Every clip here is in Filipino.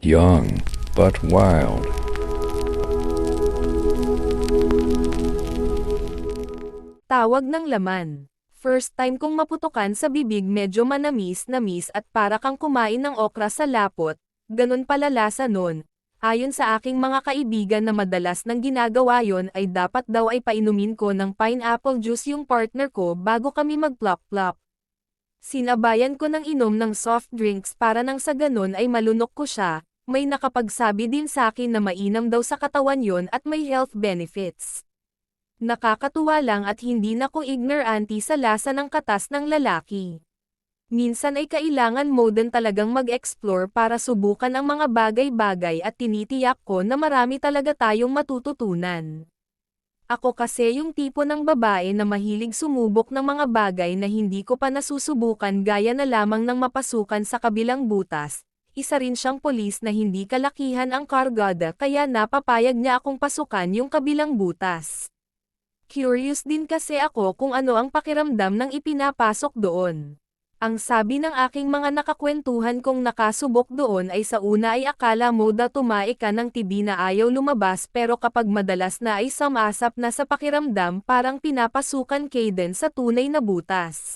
Young but wild. Tawag ng laman. First time kong maputukan sa bibig, medyo manamis-namis at para kang kumain ng okra sa lapot, ganun pala lasa nun. Ayon sa aking mga kaibigan na madalas nang ginagawa yon ay dapat daw ay painumin ko ng pineapple juice yung partner ko bago kami mag-plop-plop. Sinabayan ko ng inom ng soft drinks para nang sa ganun ay malunok ko siya. May nakapagsabi din sa akin na mainam daw sa katawan yon at may health benefits. Nakakatuwa lang at hindi na ko ignorante sa lasa ng katas ng lalaki. Minsan ay kailangan mo din talagang mag-explore para subukan ang mga bagay-bagay at tinitiyak ko na marami talaga tayong matututunan. Ako kasi yung tipo ng babae na mahilig sumubok ng mga bagay na hindi ko pa nasusubukan, gaya na lamang ng mapasukan sa kabilang butas. Isa rin siyang pulis na hindi kalakihan ang kargada kaya napapayag niya akong pasukan yung kabilang butas. Curious din kasi ako kung ano ang pakiramdam ng ipinapasok doon. Ang sabi ng aking mga nakakwentuhan kong nakasubok doon ay sa una ay akala mo da tumae ka ng tibi na ayaw lumabas, pero kapag madalas na ay sumasap na sa pakiramdam, parang pinapasukan kay din sa tunay na butas.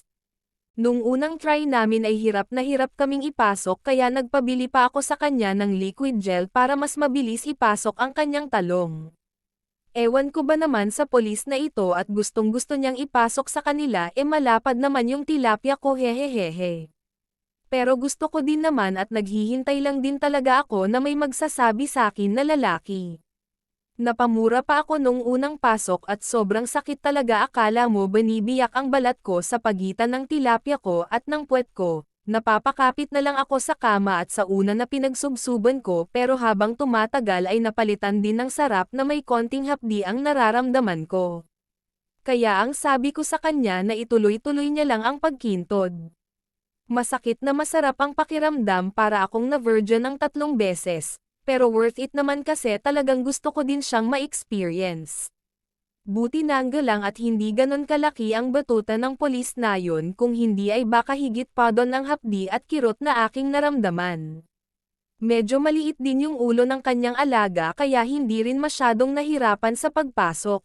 Nung unang try namin ay hirap na hirap kaming ipasok kaya nagpabili pa ako sa kanya ng liquid gel para mas mabilis ipasok ang kanyang talong. Ewan ko ba naman sa polis na ito at gustong-gusto niyang ipasok sa kanila, malapad naman yung tilapia ko, hehehehe. Pero gusto ko din naman at naghihintay lang din talaga ako na may magsasabi sa akin na lalaki. Napamura pa ako nung unang pasok at sobrang sakit talaga, akala mo binibiyak ang balat ko sa pagitan ng tilapia ko at ng puwet ko. Napapakapit na lang ako sa kama at sa una na pinagsubsuban ko, pero habang tumatagal ay napalitan din ng sarap na may konting hapdi ang nararamdaman ko. Kaya ang sabi ko sa kanya na ituloy-tuloy niya lang ang pagkintod. Masakit na masarap ang pakiramdam, para akong na-virgin ng 3 beses, pero worth it naman kasi talagang gusto ko din siyang ma-experience. Buti nangga lang at hindi ganon kalaki ang batuta ng polis na yun, kung hindi ay baka higit pa doon ang hapdi at kirot na aking naramdaman. Medyo maliit din yung ulo ng kanyang alaga kaya hindi rin masyadong nahirapan sa pagpasok.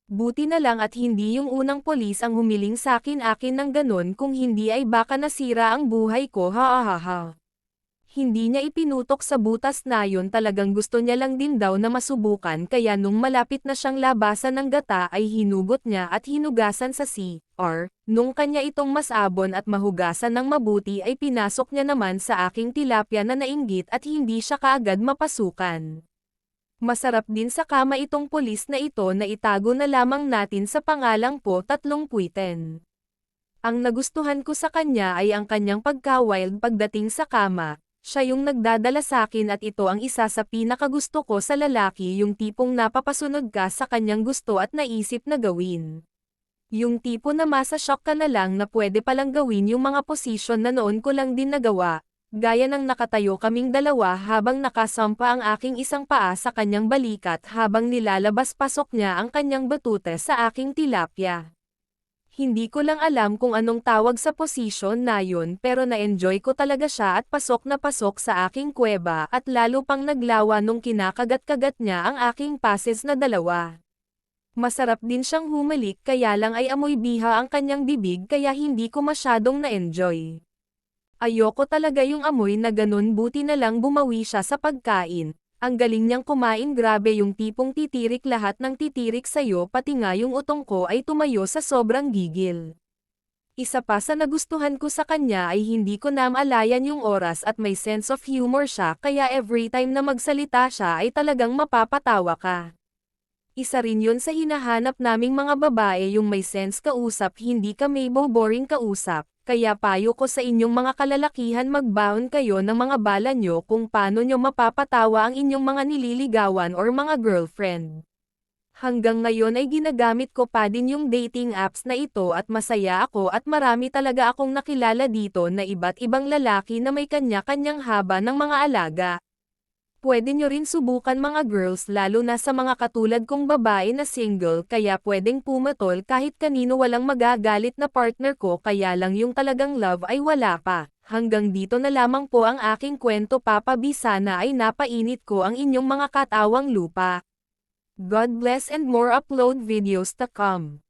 Buti na lang at hindi yung unang polis ang humiling sa akin ng ganon, kung hindi ay baka nasira ang buhay ko, ha. Hindi niya ipinutok sa butas na yun, talagang gusto niya lang din daw na masubukan, kaya nung malapit na siyang labasan ng gata ay hinugot niya at hinugasan sa CR. Nung kanya itong masabon at mahugasan ng mabuti ay pinasok niya naman sa aking tilapia na nainggit at hindi siya kaagad mapasukan. Masarap din sa kama itong pulis na ito, na itago na lamang natin sa pangalang po 3 puwiten. Ang nagustuhan ko sa kanya ay ang kanyang pagka-wild pagdating sa kama. Siya yung nagdadala sa akin at ito ang isa sa pinakagusto ko sa lalaki, yung tipong napapasunod ka sa kanyang gusto at naisip na gawin. Yung tipo na masa-shock ka na lang na pwede palang gawin yung mga posisyon na noon ko lang din nagawa, gaya ng nakatayo kaming dalawa habang nakasampa ang aking isang paa sa kanyang balikat habang nilalabas-pasok niya ang kanyang batute sa aking tilapia. Hindi ko lang alam kung anong tawag sa posisyon na yun, pero na-enjoy ko talaga siya at pasok na pasok sa aking kuweba, at lalo pang naglawa nung kinakagat-kagat niya ang aking pases na dalawa. Masarap din siyang humalik, kaya lang ay amoy biha ang kanyang bibig kaya hindi ko masyadong na-enjoy. Ayoko talaga yung amoy na ganun, buti na lang bumawi siya sa pagkain. Ang galing niyang kumain, grabe, yung tipong titirik lahat ng titirik sa'yo, pati nga yung utong ko ay tumayo sa sobrang gigil. Isa pa sa nagustuhan ko sa kanya ay hindi ko namalayan yung oras at may sense of humor siya, kaya every time na magsalita siya ay talagang mapapatawa ka. Isa rin yun sa hinahanap naming mga babae, yung may sense kausap, hindi ka may boring kausap. Kaya payo ko sa inyong mga kalalakihan, magbaon kayo ng mga bala nyo kung paano nyo mapapatawa ang inyong mga nililigawan or mga girlfriend. Hanggang ngayon ay ginagamit ko pa din yung dating apps na ito at masaya ako, at marami talaga akong nakilala dito na iba't ibang lalaki na may kanya-kanyang haba ng mga alaga. Pwede nyo rin subukan mga girls, lalo na sa mga katulad kong babae na single, kaya pwedeng pumatol kahit kanino, walang magagalit na partner ko, kaya lang yung talagang love ay wala pa. Hanggang dito na lamang po ang aking kwento, Papa B. Sana ay napainit ko ang inyong mga katawang lupa. God bless and more upload videos to come.